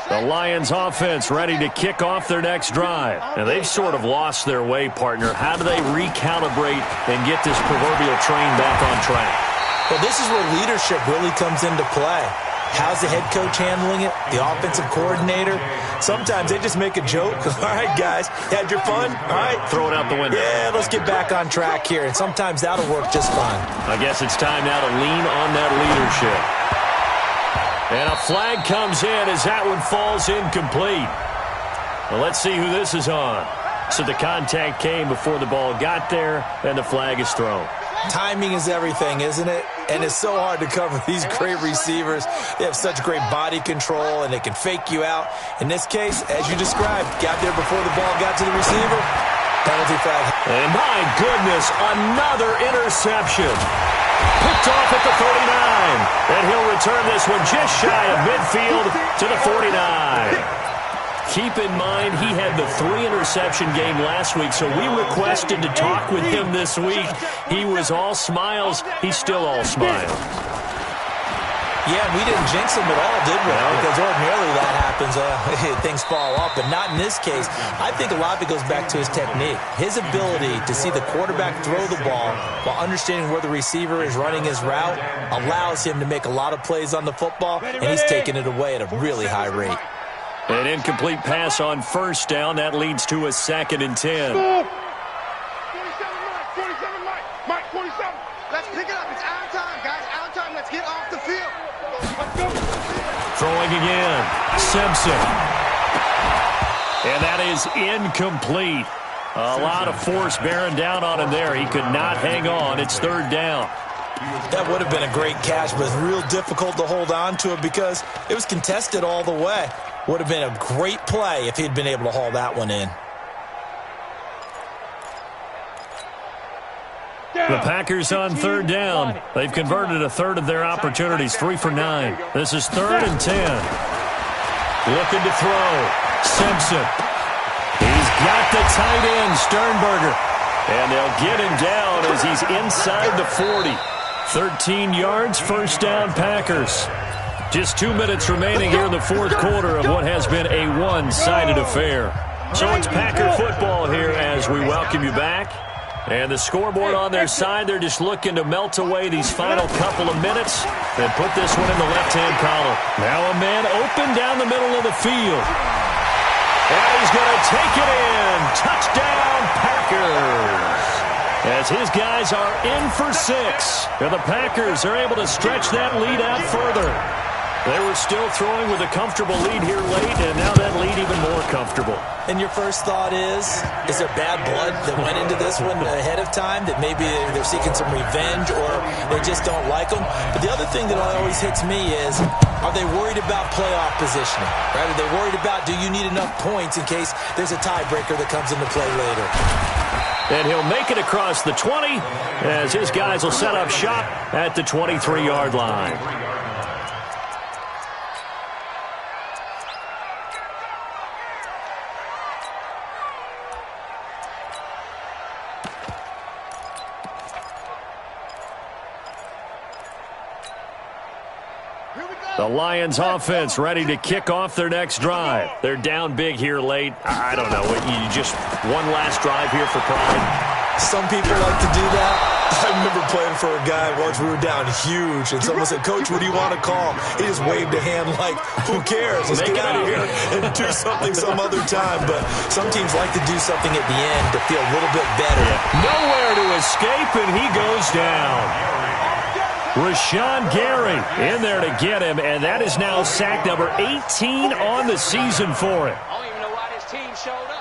line. The Lions offense ready to kick off their next drive. And they've sort of lost their way, partner. How do they recalibrate and get this proverbial train back on track? Well, this is where leadership really comes into play. How's the head coach handling it? The offensive coordinator? Sometimes they just make a joke. All right, guys, had your fun? All right. Throw it out the window. Yeah, let's get back on track here. And sometimes that'll work just fine. I guess it's time now to lean on that leadership. And a flag comes in as that one falls incomplete. Well, let's see who this is on. So the contact came before the ball got there, and the flag is thrown. Timing is everything, isn't it? And it's so hard to cover these great receivers. They have such great body control, and they can fake you out. In this case, as you described, got there before the ball got to the receiver. Penalty flag. And my goodness, another interception. Picked off at the 39. And he'll return this one just shy of midfield to the 49. Keep in mind, he had the 3-interception game last week, so we requested to talk with him this week. He was all smiles. He's still all smiles. Yeah, we didn't jinx him at all, did we? No. Because ordinarily that happens, things fall off, but not in this case. I think a lot of it goes back to his technique. His ability to see the quarterback throw the ball while understanding where the receiver is running his route allows him to make a lot of plays on the football, and he's taking it away at a really high rate. An incomplete pass on first down. That leads to a 2nd and 10. 27, Mike. Mike, 27. Let's pick it up. It's out of time, guys. Out of time. Let's get off the field. Let's go. Throwing again. Simpson. And that is incomplete. A lot of force bearing down on him there. He could not hang on. It's 3rd down. That would have been a great catch, but it's real difficult to hold on to it because it was contested all the way. Would have been a great play if he'd been able to haul that one in. The Packers on 3rd down. They've converted a third of their opportunities, 3 for 9. This is 3rd and 10. Looking to throw. Simpson. He's got the tight end, Sternberger. And they'll get him down as he's inside the 40. 13 yards, 1st down, Packers. Just 2 minutes remaining here in the 4th quarter of what has been a one-sided affair. So it's Packer football here as we welcome you back. And the scoreboard on their side, they're just looking to melt away these final couple of minutes and put this one in the left-hand column. Now a man open down the middle of the field. And he's going to take it in. Touchdown, Packers. As his guys are in for 6. And the Packers are able to stretch that lead out further. They were still throwing with a comfortable lead here late, and now that lead even more comfortable. And your first thought is there bad blood that went into this one ahead of time, that maybe they're seeking some revenge or they just don't like them? But the other thing that always hits me is, are they worried about playoff positioning? Right? Are they worried about, do you need enough points in case there's a tiebreaker that comes into play later? And he'll make it across the 20 as his guys will set up shop at the 23-yard line. The Lions offense ready to kick off their next drive. They're down big here late. I don't know. You just one last drive here for pride. Some people like to do that. I remember playing for a guy once. We were down huge, and someone said, "Coach, what do you want to call?" He just waved a hand like, "Who cares? Let's get out of here and do something some other time." But some teams like to do something at the end to feel a little bit better. Yeah. Nowhere to escape, and he goes down. Rashawn Gary in there to get him, and that is now sack number 18 on the season for him. I don't even know why this team showed up.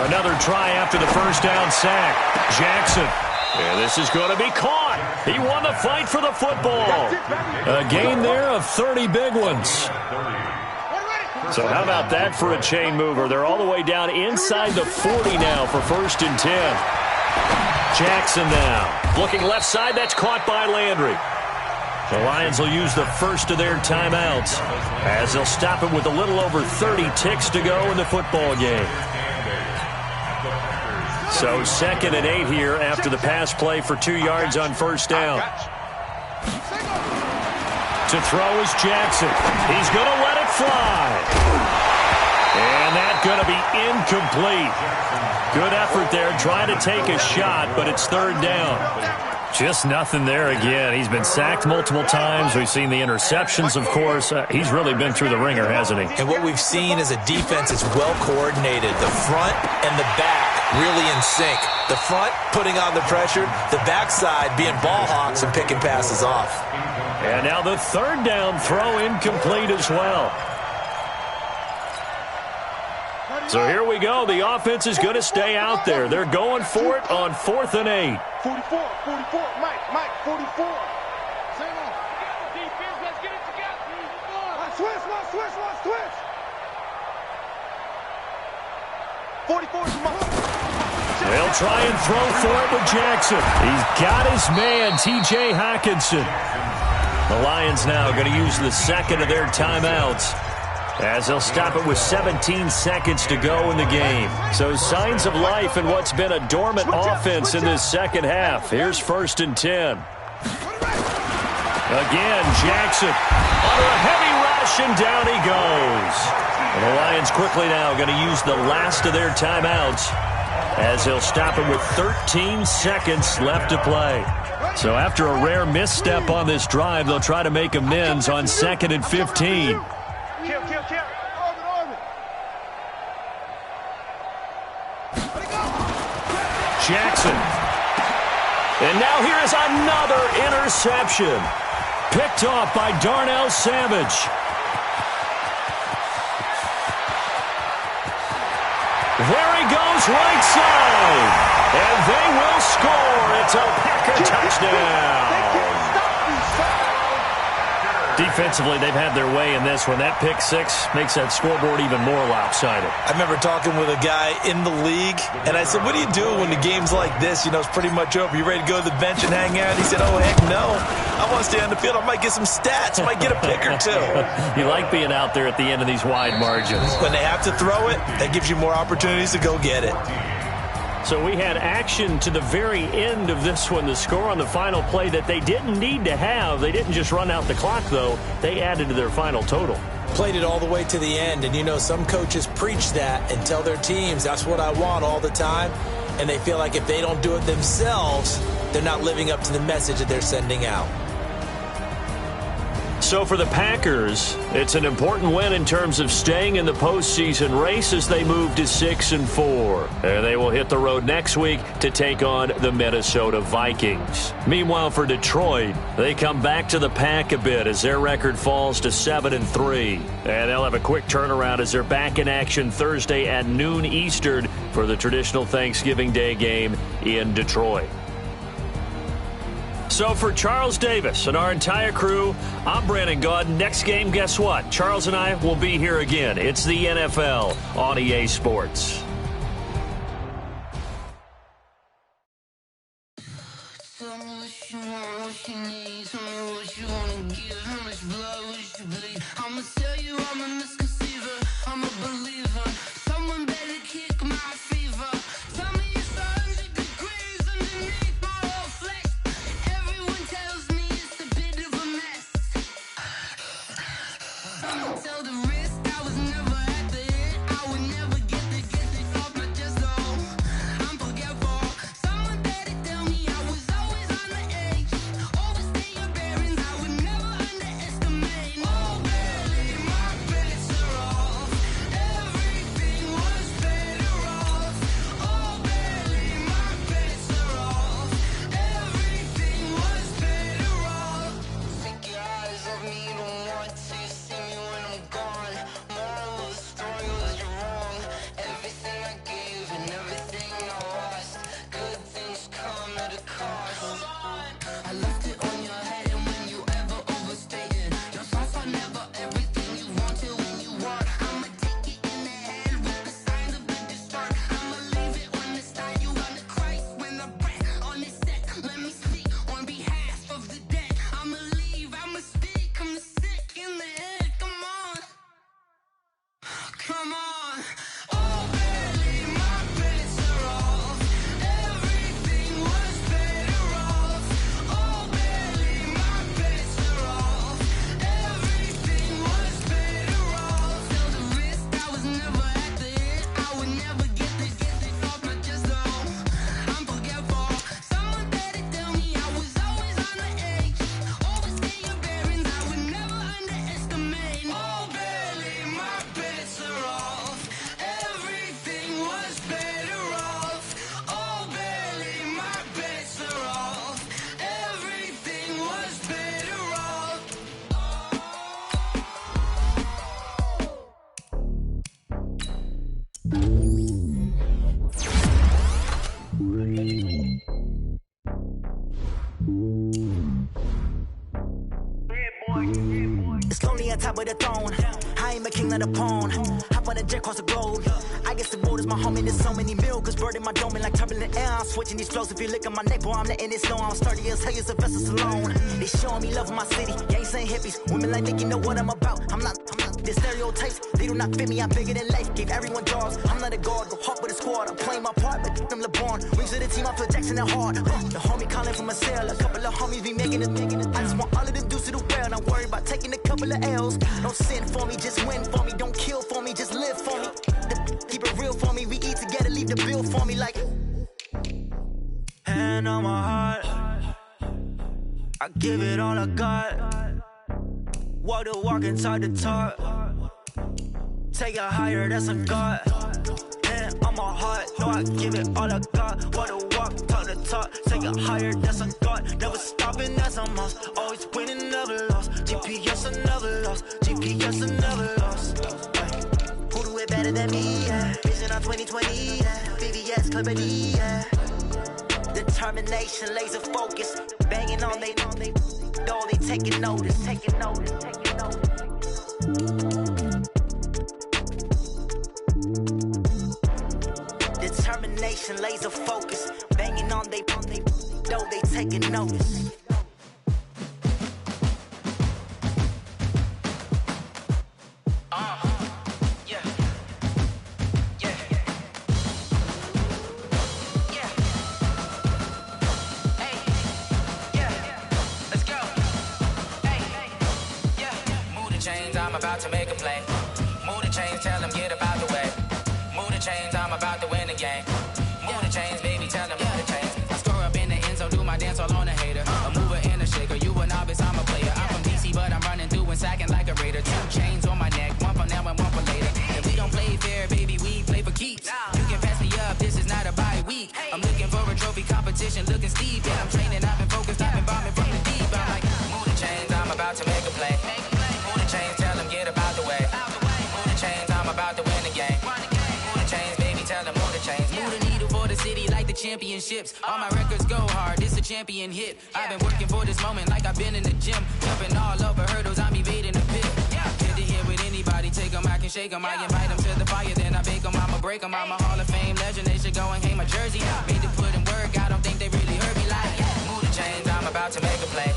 Another try after the first down sack. Jackson. And this is going to be caught. He won the fight for the football. A gain there of 30 big ones. So how about that for a chain mover? They're all the way down inside the 40 now for 1st and 10. Jackson now. Looking left side, that's caught by Landry. The Lions will use the first of their timeouts as they'll stop it with a little over 30 ticks to go in the football game. So 2nd and 8 here after the pass play for 2 yards on first down. To throw is Jackson. He's going to let it fly. And that's going to be incomplete. Good effort there, trying to take a shot, but it's 3rd down. Just nothing there again. He's been sacked multiple times. We've seen the interceptions, of course. He's really been through the ringer, hasn't he? And what we've seen is a defense that's well coordinated. The front and the back really in sync. The front putting on the pressure, the backside being ball hawks and picking passes off. And now the 3rd down throw incomplete as well. So here we go. The offense is going to stay out there. They're going for it on 4th and 8. 44, Mike, 44. Defense, let's get it together. Switch. 44 is Mike. They'll try and throw for it with Jackson. He's got his man, T.J. Hockenson. The Lions now going to use the 2nd of their timeouts as they'll stop it with 17 seconds to go in the game. So signs of life in what's been a dormant offense in this second half. Here's 1st and 10. Again, Jackson under a heavy rush, and down he goes. And the Lions quickly now going to use the last of their timeouts as they'll stop it with 13 seconds left to play. So after a rare misstep on this drive, they'll try to make amends on 2nd and 15. Kill. Jackson. And now here is another interception. Picked off by Darnell Savage. There he goes, right side. And they will score. It's a Packer touchdown. Defensively, they've had their way in this one. That pick six makes that scoreboard even more lopsided. I remember talking with a guy in the league, and I said, what do you do when the game's like this? You know, it's pretty much over. You ready to go to the bench and hang out? He said, oh, heck no. I want to stay on the field. I might get some stats. I might get a pick or two. You like being out there at the end of these wide margins. When they have to throw it, that gives you more opportunities to go get it. So we had action to the very end of this one. The score on the final play that they didn't need to have. They didn't just run out the clock, though. They added to their final total. Played it all the way to the end. And, you know, some coaches preach that and tell their teams, that's what I want all the time. And they feel like if they don't do it themselves, they're not living up to the message that they're sending out. So for the Packers, it's an important win in terms of staying in the postseason race as they move to 6-4. And they will hit the road next week to take on the Minnesota Vikings. Meanwhile, for Detroit, they come back to the pack a bit as their record falls to 7-3. And they'll have a quick turnaround as they're back in action Thursday at noon Eastern for the traditional Thanksgiving Day game in Detroit. So for Charles Davis and our entire crew, I'm Brandon Gaud. Next game, guess what? Charles and I will be here again. It's the NFL on EA Sports. It's lonely on top of the throne. I ain't a king, not a pawn. Hop on a jet across the globe. I guess the world is my home and there's so many milkers birding my dome and like turbulent air. I'm switching these flows. If you look at my neck, boy, I'm letting it slow. I'm sturdy as hell as a vessel alone. They showing me love in my city. Gangs ain't hippies. Women like think you know what I'm about. I'm not. The stereotypes, they do not fit me. I'm bigger than life. Gave everyone jobs. I'm not a guard. Go hard with a squad. I'm playing my part, but them LeBron. Rings to the team. I feel Jackson and hard. The homie calling from a cell. A couple of homies be making it. I just want all of them dudes to do well. Not worry about taking a couple of L's. Don't sin for me, just win for me. Don't kill for me, just live for me. Keep it real for me. We eat together, leave the bill for me like. Hand on my heart, I give it all I got. Walk the walk and talk the talk. Take it higher, that's a God. Hand on my heart, no, I give it all I got. Walk the walk, talk the talk. Take it higher, that's a God. Never stopping, that's a must. Always winning, never lost. GPS, I never lost. GPS, I never lost. Who do it better than me? Yeah. Vision on 2020, yeah. VVS, Clarity, yeah. Determination, laser focus. Banging on they taking notice. Determination, laser focus. Banging on they taking notice. I'm about to make a play. Move the chains, tell them get about the way. Move the chains, I'm about to win the game. Move the chains, baby, tell them move the chains. I score up in the end zone, do my dance all on a hater. A mover and a shaker, you a novice, I'm a player. I'm from DC, but I'm running through and sacking like a raider. 2 chains on my neck, one for now and one for later. And we don't play fair, baby, we play for keeps. You can pass me up, this is not a bye week. I'm looking for a trophy competition, looking steep. Yeah, I'm training, I've been focused, I've been bombing from the deep. I'm like, move the chains, I'm about to make a play. Move the chains, tell them get about the way. Move the chains, I'm about to win the game. Move the chains, baby, tell them move the chains. Move the needle for the city like the championships. All my records go hard, this a champion hit. I've been working for this moment like I've been in the gym. Jumping all over hurdles, I'm evading the pit. Get to here with anybody, take them, I can shake them. I invite them to the fire, then I bake them, I'ma break them. I'm a Hall of Fame legend, they should go and hang my jersey. Made to put in work, I don't think they really heard me like. Move the chains, I'm about to make a play.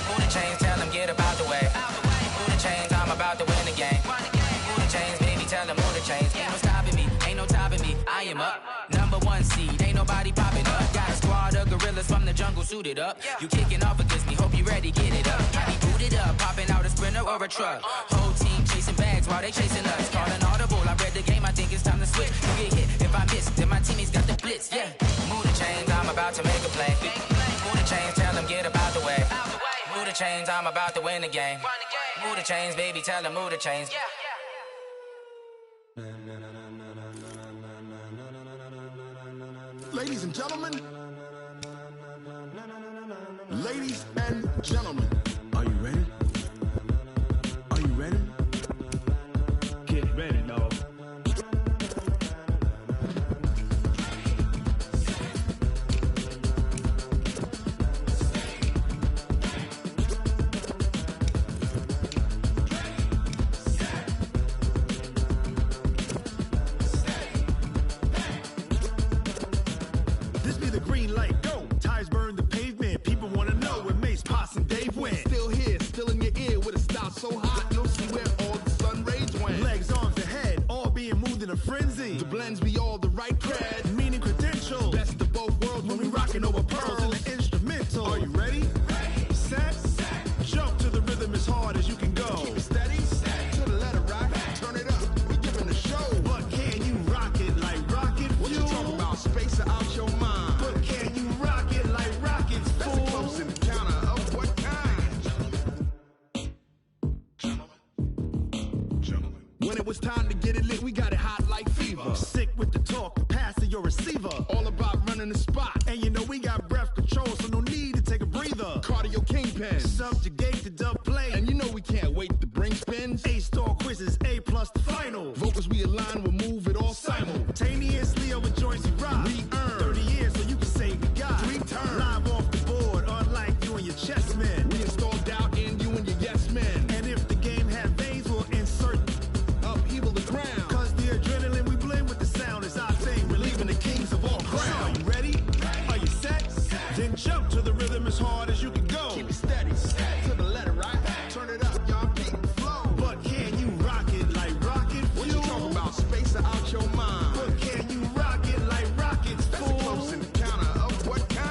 Move the chains, tell them get about the way. Move the chains, I'm about to win the game. Move the chains, baby, tell them move the chains. Ain't no stopping me, ain't no topping me. I am up, #1 seed, ain't nobody popping up. Got a squad of gorillas from the jungle suited up. You kicking off against me, hope you ready, get it up. I be booted up, popping out a Sprinter or a truck. Whole team while they chasing us. Call an audible, I read the game, I think it's time to switch. You get hit, if I miss, then my teammates got the blitz, yeah. Move the chains, I'm about to make a play. Move the chains, tell them get about the way. Move the chains, I'm about to win the game. Move the chains, baby, tell them move the chains. Ladies and gentlemen, ladies and gentlemen, are you ready? Are you ready? Get ready, dog. This be the green light, go. Tires burn the pavement. People wanna know where Mace, Potts, and Dave went. Still here, still in your ear with a style so hot, you'll see where all the sun rays went. Legs, arms, and head, all being moved in a frenzy. The blends be all the right cred, meaning credentials. Best of both worlds when we rockin' over pearls in the instrumental. Are you ready? Set, jump to the rhythm as hard as you can go. Keep it steady, to the letter right, turn it up, we giving the show. But can you rock it like rocket fuel? What you talking about, space out your mind? But can you rock it like rockets, fool? That's a close encounter of what kind? Gentlemen. When it was time to get it lit, we got it hot like fever. Sick with the talk, pass to your receiver. All about running the spot. And you know we got breath control, so no need to take a breather. Cardio kingpin, subjugate the dub play. And you know we can't wait to bring spins. A-star quizzes, A+ the final. Vocals we align, we'll move it all simultaneously over joints we rock. We earn 30 years so you can say we got 3 turns. Live off the board, unlike you and your chess men. We install doubt in you and your yes men. And if the game had veins, we'll insert upheaval the ground. Cause the adrenaline we blend with the sound is our thing, relieving the kings of all crowns. Are you ready? Are you set? Then jump to the rhythm as hard as you can go. Keep it steady, to the letter right. Turn it up, y'all beat the flow. But can you rock it like rocket fuel? What you talking about, space out your mind? But can you rock it like rockets, fool? That's a close encounter of what kind?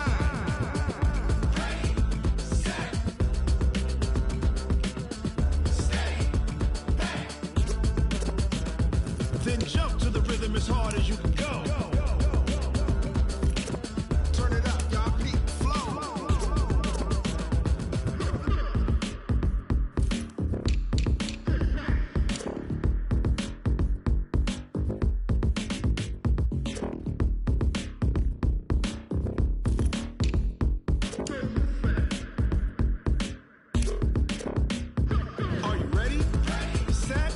Then jump to the rhythm as hard as you can go. Turn it up, y'all beat the flow. Are you ready? Set,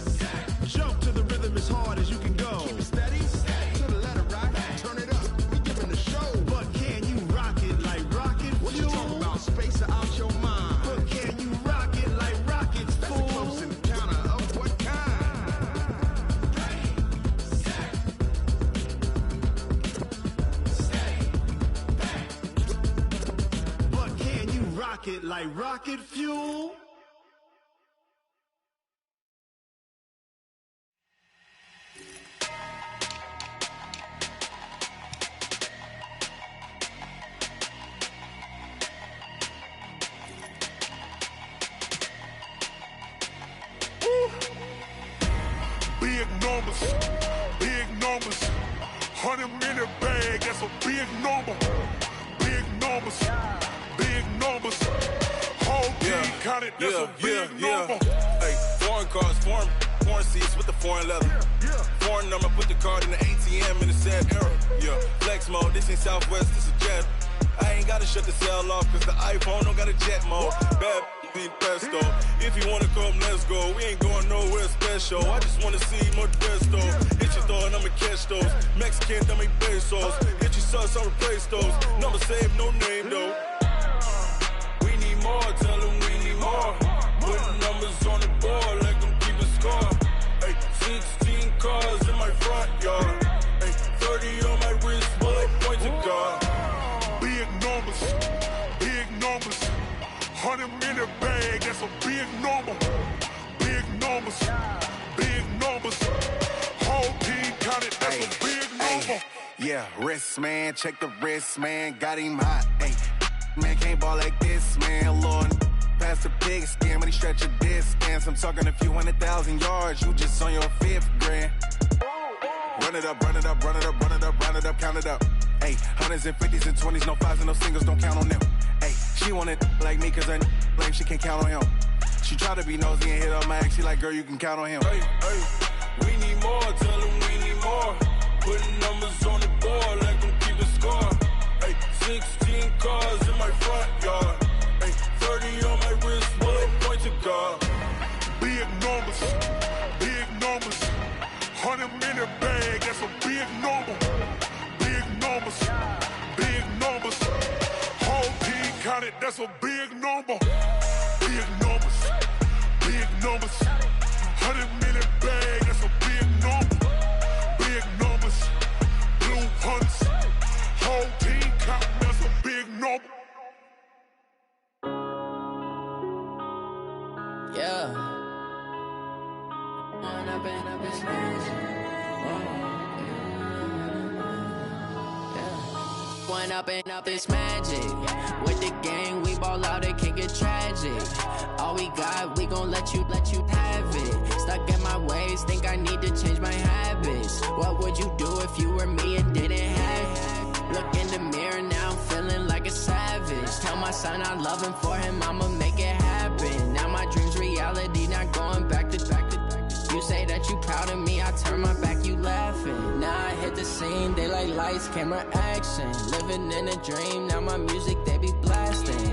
jump to the rhythm as hard as you can go. Keep it steady, to the letter right. Turn it up, we giving the show. But can you rock it like rocket fuel? What you talking about, space out your mind? But can you rock it like rockets, fool? That's a close encounter of what kind? But can you rock it like rocket fuel? Big numbers, big numbers. 100-minute bag, that's a big number. Big numbers, big numbers. Whole team counted, that's a big number. Hey, foreign cars, foreign seats with the foreign leather. Foreign number, put the card in the ATM in the sad era. Yeah, flex mode, this ain't Southwest, this is jet. I ain't gotta shut the cell off, cause the iPhone don't got a jet mode. Bad be pesto. If you wanna come, let's go. We ain't going nowhere special. I just wanna see more Modesto. Hit your thought, I'ma catch those. Mexican, dummy pesos. Hit your sus, I'll replace those. Number saved, no name though. We need more, tell them we need more. Putting numbers on the board, like them keeping score. Hey, 16 cars in my front yard. Hey, 30 on my wrist, bullet pointed guard. Big numbers, big numbers. 100-minute bag, that's a big number. Big numbers, big numbers. Whole team counted, that's a big number. Yeah, wrist man, check the wrist man, got him hot. Ay, man can't ball like this, man. Lord, past the pig skin. When he stretch your dead scans, I'm talking a few 100,000 yards. You just on your 5th grand. Run it up, run it up, run it up, run it up, run it up, count it up. Hey, hundreds and 50s and 20s, no 5s and no singles, don't count on them. Hey, she want it like me, cause her lame, she can't count on him. She try to be nosy and hit up my ex, she like, girl, you can count on him. Hey, we need more, tell them we need more. Putting numbers on the board, like them keep score. Hey, 16 cars in my front yard. Hey, 30 on my wrist, bullet point to God. Big numbers, big numbers. 100-minute bag, that's a big number. Big numbers, big numbers. Whole team counted, that's a big number. Big numbers, big numbers. 100-minute bag, that's a big number. Big numbers, blue hunts. Whole team counting, that's a big number. Yeah. One up and up, it's magic. With the gang, we ball out, it can get tragic. All we got, we gon' let you have it. Stuck in my ways, think I need to change my habits. What would you do if you were me and didn't have it? Look in the mirror now, I'm feeling like a savage. Tell my son I love him, for him I'ma make it happen. Now my dream's reality, not going back to. You say that you proud of me, I turn my back, you laughing. Now I hit the scene, they like lights, camera, action. Living in a dream, now my music, they be blasting.